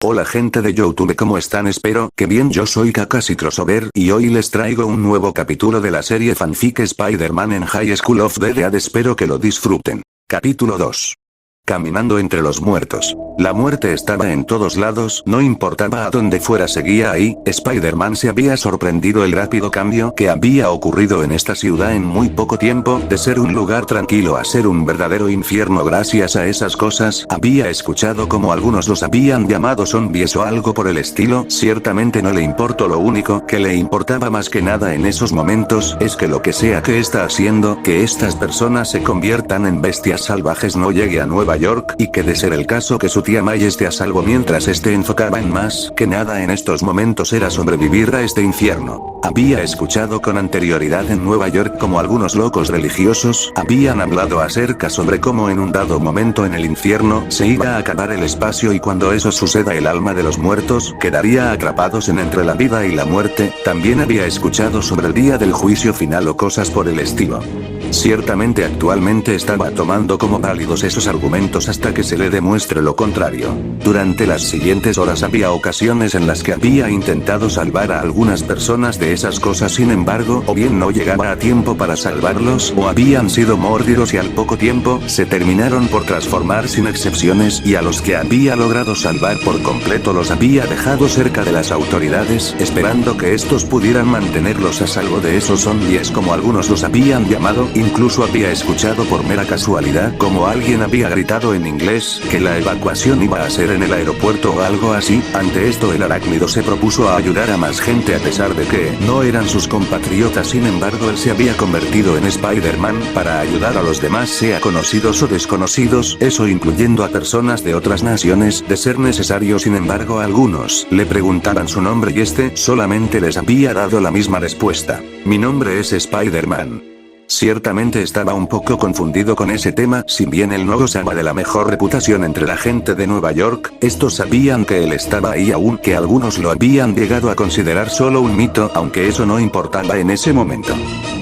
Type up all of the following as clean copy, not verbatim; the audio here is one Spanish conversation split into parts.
Hola gente de YouTube, ¿cómo están? Espero que bien. Yo soy Kakashi Crossover y hoy les traigo un nuevo capítulo de la serie fanfic Spider-Man en High School of the Dead. Espero que lo disfruten. Capítulo 2. Caminando entre los muertos. La muerte estaba en todos lados, no importaba a dónde fuera, seguía ahí. Spider-Man se había sorprendido el rápido cambio que había ocurrido en esta ciudad en muy poco tiempo, de ser un lugar tranquilo a ser un verdadero infierno. Gracias a esas cosas, había escuchado como algunos los habían llamado zombies o algo por el estilo. Ciertamente no le importó, lo único que le importaba más que nada en esos momentos es que lo que sea que está haciendo que estas personas se conviertan en bestias salvajes no llegue a Nueva York, y que de ser el caso que su tía May esté a salvo mientras enfocaba en más que nada en estos momentos era sobrevivir a este infierno. Había escuchado con anterioridad en Nueva York como algunos locos religiosos habían hablado acerca sobre cómo en un dado momento en el infierno se iba a acabar el espacio y cuando eso suceda el alma de los muertos quedaría atrapados en entre la vida y la muerte. También había escuchado sobre el día del juicio final o cosas por el estilo. Ciertamente actualmente estaba tomando como válidos esos argumentos hasta que se le demuestre lo contrario. Durante las siguientes horas había ocasiones en las que había intentado salvar a algunas personas de esas cosas, sin embargo, o bien no llegaba a tiempo para salvarlos o habían sido mordidos y al poco tiempo se terminaron por transformar sin excepciones, y a los que había logrado salvar por completo los había dejado cerca de las autoridades esperando que estos pudieran mantenerlos a salvo de esos zombies como algunos los habían llamado. Incluso había escuchado por mera casualidad como alguien había gritado en inglés que la evacuación iba a ser en el aeropuerto o algo así. Ante esto el arácnido se propuso a ayudar a más gente a pesar de que no eran sus compatriotas. Sin embargo, él se había convertido en Spider-Man para ayudar a los demás, sea conocidos o desconocidos, eso incluyendo a personas de otras naciones de ser necesario. Sin embargo, algunos le preguntaban su nombre y este solamente les había dado la misma respuesta: mi nombre es Spider-Man. Ciertamente estaba un poco confundido con ese tema. Si bien él no gozaba de la mejor reputación entre la gente de Nueva York, estos sabían que él estaba ahí, aun que algunos lo habían llegado a considerar solo un mito, aunque eso no importaba en ese momento.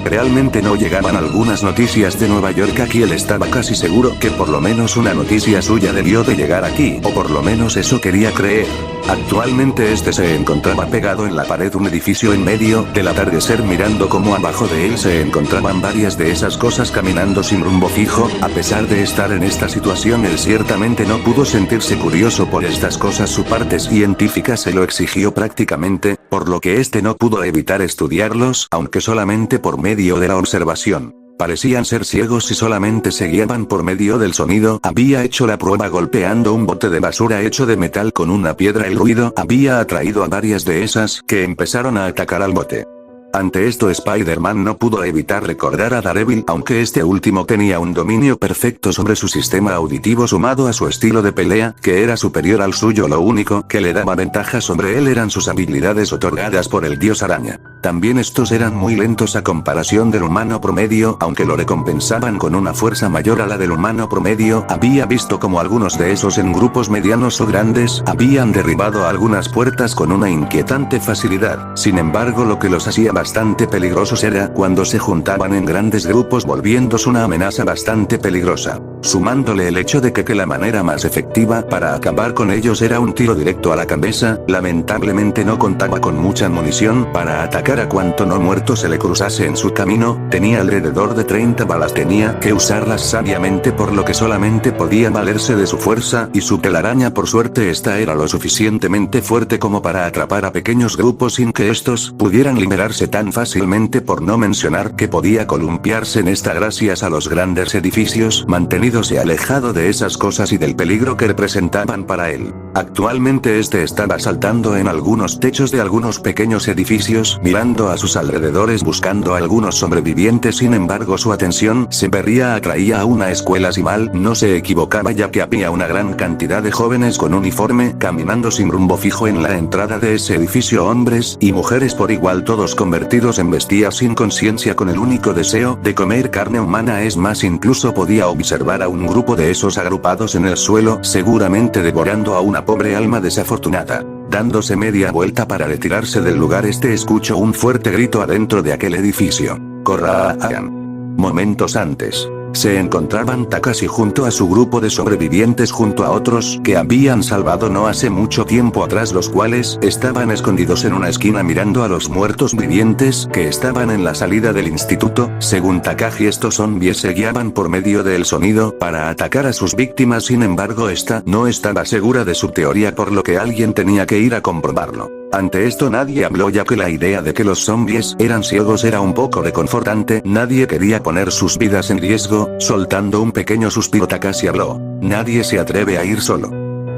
Realmente no llegaban algunas noticias de Nueva York aquí. Él estaba casi seguro que por lo menos una noticia suya debió de llegar aquí, o por lo menos eso quería creer. Actualmente se encontraba pegado en la pared un edificio en medio del atardecer, mirando como abajo de él se encontraban varias de esas cosas caminando sin rumbo fijo. A pesar de estar en esta situación, él ciertamente no pudo sentirse curioso por estas cosas. Su parte científica se lo exigió prácticamente, por lo que no pudo evitar estudiarlos, aunque solamente por medio de la observación. Parecían ser ciegos y solamente se guiaban por medio del sonido. Había hecho la prueba golpeando un bote de basura hecho de metal con una piedra. El ruido había atraído a varias de esas que empezaron a atacar al bote. Ante esto Spider-Man no pudo evitar recordar a Daredevil, aunque este último tenía un dominio perfecto sobre su sistema auditivo sumado a su estilo de pelea, que era superior al suyo. Lo único que le daba ventaja sobre él eran sus habilidades otorgadas por el dios araña. También estos eran muy lentos a comparación del humano promedio, aunque lo recompensaban con una fuerza mayor a la del humano promedio. Había visto como algunos de esos en grupos medianos o grandes habían derribado algunas puertas con una inquietante facilidad. Sin embargo, lo que los hacía bastante peligrosos era cuando se juntaban en grandes grupos, volviéndose una amenaza bastante peligrosa. Sumándole el hecho de que la manera más efectiva para acabar con ellos era un tiro directo a la cabeza. Lamentablemente no contaba con mucha munición para atacar a cuanto no muerto se le cruzase en su camino. Tenía alrededor de 30 balas, tenía que usarlas sabiamente, por lo que solamente podía valerse de su fuerza y su telaraña. Por suerte esta era lo suficientemente fuerte como para atrapar a pequeños grupos sin que estos pudieran liberarse tan fácilmente, por no mencionar que podía columpiarse en esta gracias a los grandes edificios, manteniéndose alejado de esas cosas y del peligro que representaban para él. Actualmente estaba saltando en algunos techos de algunos pequeños edificios, mirando a sus alrededores buscando a algunos sobrevivientes. Sin embargo, su atención se atraía a una escuela. Si mal no se equivocaba, ya que había una gran cantidad de jóvenes con uniforme caminando sin rumbo fijo en la entrada de ese edificio, hombres y mujeres por igual, todos convertidos en bestias sin conciencia con el único deseo de comer carne humana. Es más, incluso podía observar a un grupo de esos agrupados en el suelo, seguramente devorando a una pobre alma desafortunada. Dándose media vuelta para retirarse del lugar, escuchó un fuerte grito adentro de aquel edificio: ¡corran! Momentos antes, se encontraban Takashi junto a su grupo de sobrevivientes junto a otros que habían salvado no hace mucho tiempo atrás, los cuales estaban escondidos en una esquina mirando a los muertos vivientes que estaban en la salida del instituto. Según Takashi, estos zombies se guiaban por medio del sonido para atacar a sus víctimas, sin embargo esta no estaba segura de su teoría, por lo que alguien tenía que ir a comprobarlo. Ante esto nadie habló, ya que la idea de que los zombies eran ciegos era un poco reconfortante. Nadie quería poner sus vidas en riesgo. Soltando un pequeño suspiro, Takashi habló: nadie se atreve a ir solo,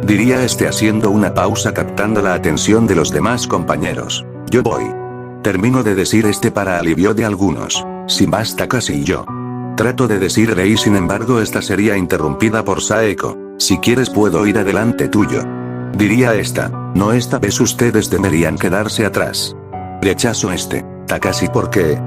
diría haciendo una pausa, captando la atención de los demás compañeros. Yo voy. Termino de decir para alivio de algunos. Si vas Takashi y yo. Trato de decir Rei, sin embargo esta sería interrumpida por Saeko. Si quieres puedo ir adelante tuyo, diría esta. No, esta vez ustedes deberían quedarse atrás. Rechazo Takashi, ¿por qué?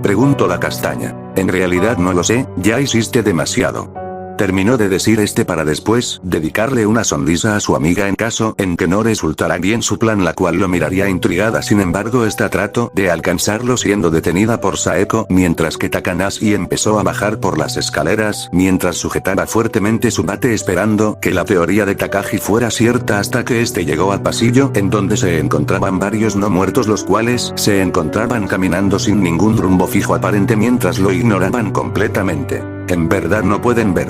Preguntó la castaña. En realidad no lo sé, ya hiciste demasiado. Terminó de decir para después dedicarle una sonrisa a su amiga en caso en que no resultara bien su plan, la cual lo miraría intrigada. Sin embargo trató de alcanzarlo siendo detenida por Saeko, mientras que Takanashi empezó a bajar por las escaleras mientras sujetaba fuertemente su bate, esperando que la teoría de Takashi fuera cierta, hasta que llegó al pasillo en donde se encontraban varios no muertos, los cuales se encontraban caminando sin ningún rumbo fijo aparente mientras lo ignoraban completamente. En verdad no pueden ver,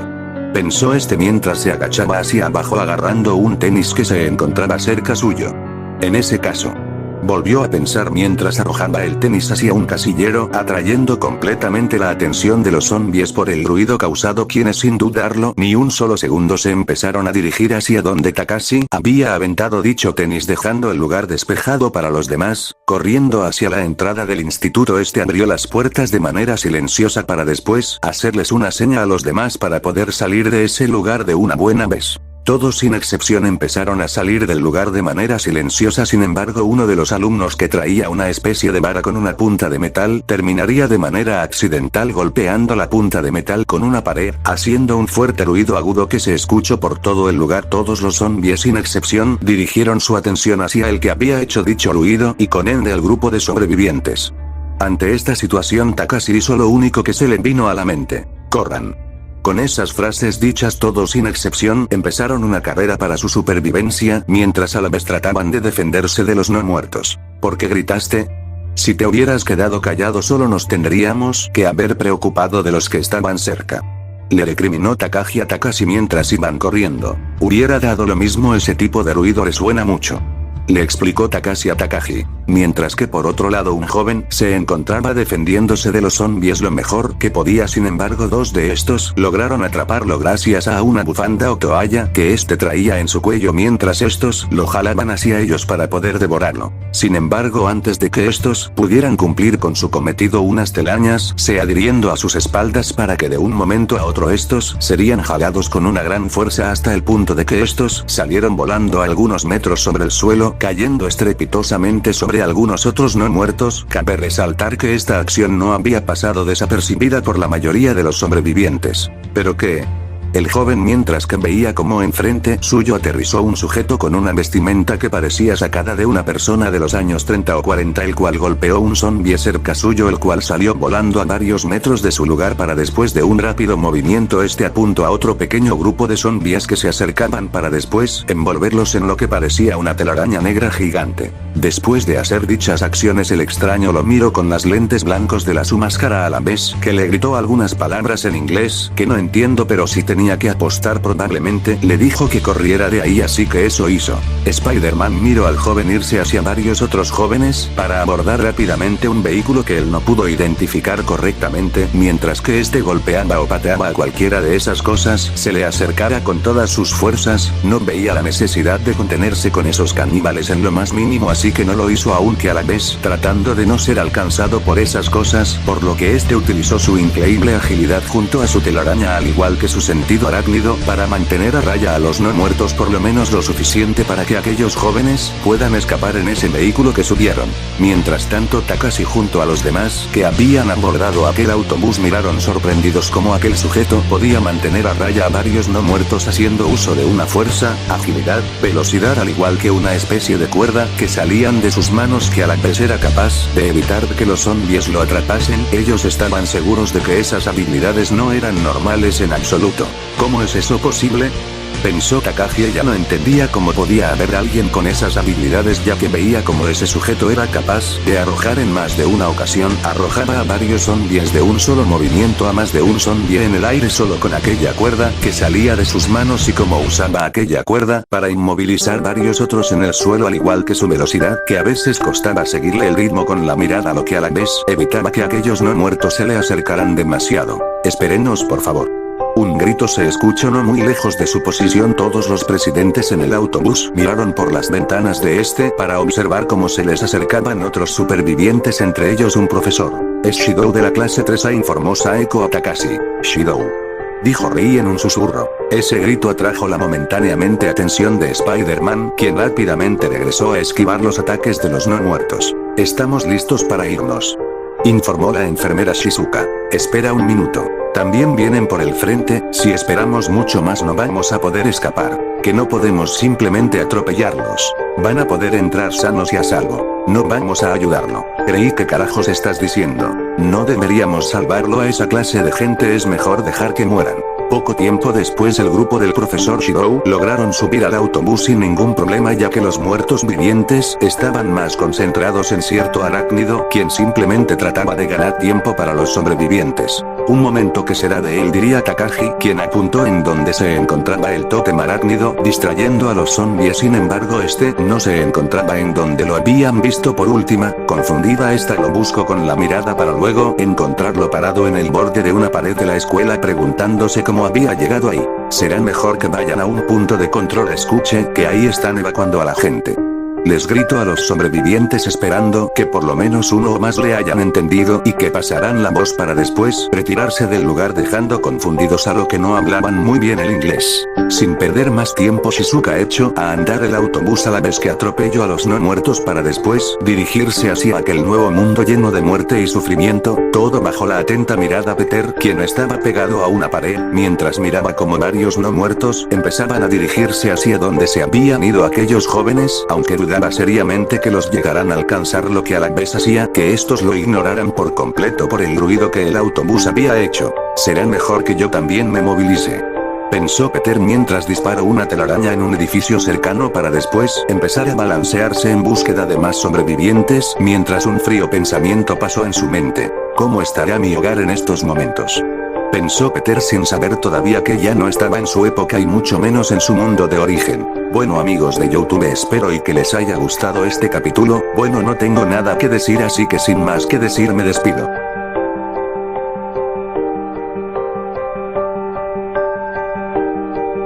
pensó mientras se agachaba hacia abajo agarrando un tenis que se encontraba cerca suyo. En ese caso, volvió a pensar mientras arrojaba el tenis hacia un casillero, atrayendo completamente la atención de los zombies por el ruido causado, quienes sin dudarlo ni un solo segundo se empezaron a dirigir hacia donde Takashi había aventado dicho tenis, dejando el lugar despejado para los demás. Corriendo hacia la entrada del instituto, abrió las puertas de manera silenciosa para después hacerles una seña a los demás para poder salir de ese lugar de una buena vez. Todos sin excepción empezaron a salir del lugar de manera silenciosa. Sin embargo, uno de los alumnos, que traía una especie de vara con una punta de metal, terminaría de manera accidental golpeando la punta de metal con una pared, haciendo un fuerte ruido agudo que se escuchó por todo el lugar. Todos los zombies sin excepción dirigieron su atención hacia el que había hecho dicho ruido y con ende al grupo de sobrevivientes. Ante esta situación, Takashi hizo lo único que se le vino a la mente: corran. Con esas frases dichas, todos sin excepción empezaron una carrera para su supervivencia, mientras a la vez trataban de defenderse de los no muertos. ¿Por qué gritaste? Si te hubieras quedado callado solo nos tendríamos que haber preocupado de los que estaban cerca, le recriminó Takashi a Takashi mientras iban corriendo. Hubiera dado lo mismo, ese tipo de ruido resuena mucho, le explicó Takashi a Takashi, mientras que por otro lado un joven se encontraba defendiéndose de los zombies lo mejor que podía. Sin embargo, dos de estos lograron atraparlo gracias a una bufanda o toalla que traía en su cuello, mientras estos lo jalaban hacia ellos para poder devorarlo. Sin embargo, antes de que estos pudieran cumplir con su cometido, unas telarañas se adhiriendo a sus espaldas para que de un momento a otro estos serían jalados con una gran fuerza hasta el punto de que estos salieron volando a algunos metros sobre el suelo, cayendo estrepitosamente sobre algunos otros no muertos. Cabe resaltar que esta acción no había pasado desapercibida por la mayoría de los sobrevivientes. ¿Pero qué? El joven, mientras que veía cómo enfrente suyo aterrizó un sujeto con una vestimenta que parecía sacada de una persona de los años 30 o 40, el cual golpeó un zombie cerca suyo, el cual salió volando a varios metros de su lugar para después de un rápido movimiento apuntó a otro pequeño grupo de zombies que se acercaban para después envolverlos en lo que parecía una telaraña negra gigante. Después de hacer dichas acciones, el extraño lo miró con las lentes blancos de su máscara, a la vez que le gritó algunas palabras en inglés que no entiendo, pero si tenía que apostar probablemente le dijo que corriera de ahí, así que eso hizo. Spider-Man miró al joven irse hacia varios otros jóvenes para abordar rápidamente un vehículo que él no pudo identificar correctamente, mientras que golpeaba o pateaba a cualquiera de esas cosas se le acercara con todas sus fuerzas. No veía la necesidad de contenerse con esos caníbales en lo más mínimo, así que no lo hizo, aunque a la vez tratando de no ser alcanzado por esas cosas, por lo que utilizó su increíble agilidad junto a su telaraña, al igual que su sentido prometido arácnido para mantener a raya a los no muertos por lo menos lo suficiente para que aquellos jóvenes puedan escapar en ese vehículo que subieron. Mientras tanto Takashi junto a los demás que habían abordado aquel autobús miraron sorprendidos cómo aquel sujeto podía mantener a raya a varios no muertos haciendo uso de una fuerza, agilidad, velocidad al igual que una especie de cuerda que salían de sus manos que a la vez era capaz de evitar que los zombies lo atrapasen. Ellos estaban seguros de que esas habilidades no eran normales en absoluto. ¿Cómo es eso posible? Pensó Takashi. Ella no entendía cómo podía haber alguien con esas habilidades ya que veía como ese sujeto era capaz de arrojar en más de una ocasión, arrojaba a varios zombies de un solo movimiento a más de un zombie en el aire solo con aquella cuerda que salía de sus manos y cómo usaba aquella cuerda para inmovilizar varios otros en el suelo al igual que su velocidad que a veces costaba seguirle el ritmo con la mirada lo que a la vez evitaba que aquellos no muertos se le acercaran demasiado. Espérenos por favor. Un grito se escuchó no muy lejos de su posición. Todos los presidentes en el autobús miraron por las ventanas de este para observar cómo se les acercaban otros supervivientes, entre ellos un profesor. Es Shidou de la clase 3A, informó Saeko a Takashi. Shidou, dijo Rei en un susurro. Ese grito atrajo la momentáneamente atención de Spider-Man, quien rápidamente regresó a esquivar los ataques de los no muertos. Estamos listos para irnos, informó la enfermera Shizuka. Espera un minuto. También vienen por el frente, si esperamos mucho más no vamos a poder escapar. Que no podemos simplemente atropellarlos. Van a poder entrar sanos y a salvo. No vamos a ayudarlo. Creí, ¿qué carajos estás diciendo? No deberíamos salvarlo a esa clase de gente, es mejor dejar que mueran. Poco tiempo después el grupo del profesor Shidou lograron subir al autobús sin ningún problema ya que los muertos vivientes estaban más concentrados en cierto arácnido quien simplemente trataba de ganar tiempo para los sobrevivientes. Un momento que será de él, diría Takashi, quien apuntó en donde se encontraba el tótem arácnido distrayendo a los zombies. Sin embargo este no se encontraba en donde lo habían visto por última. Confundida esta lo buscó con la mirada para luego encontrarlo parado en el borde de una pared de la escuela preguntándose cómo había llegado ahí. Será mejor que vayan a un punto de control. Escuche que ahí están evacuando a la gente. Les grito a los sobrevivientes esperando que por lo menos uno o más le hayan entendido y que pasarán la voz para después retirarse del lugar dejando confundidos a los que no hablaban muy bien el inglés. Sin perder más tiempo Shizuka echó a andar el autobús a la vez que atropelló a los no muertos para después dirigirse hacia aquel nuevo mundo lleno de muerte y sufrimiento, todo bajo la atenta mirada de Peter, quien estaba pegado a una pared mientras miraba como varios no muertos empezaban a dirigirse hacia donde se habían ido aquellos jóvenes, aunque dudaba seriamente que los llegaran a alcanzar, lo que a la vez hacía que estos lo ignoraran por completo por el ruido que el autobús había hecho. Será mejor que yo también me movilice, pensó Peter mientras disparó una telaraña en un edificio cercano para después empezar a balancearse en búsqueda de más sobrevivientes mientras un frío pensamiento pasó en su mente. ¿Cómo estará mi hogar en estos momentos?, pensó Peter sin saber todavía que ya no estaba en su época y mucho menos en su mundo de origen. Bueno amigos de YouTube, espero y que les haya gustado este capítulo. Bueno, no tengo nada que decir así que sin más que decir me despido.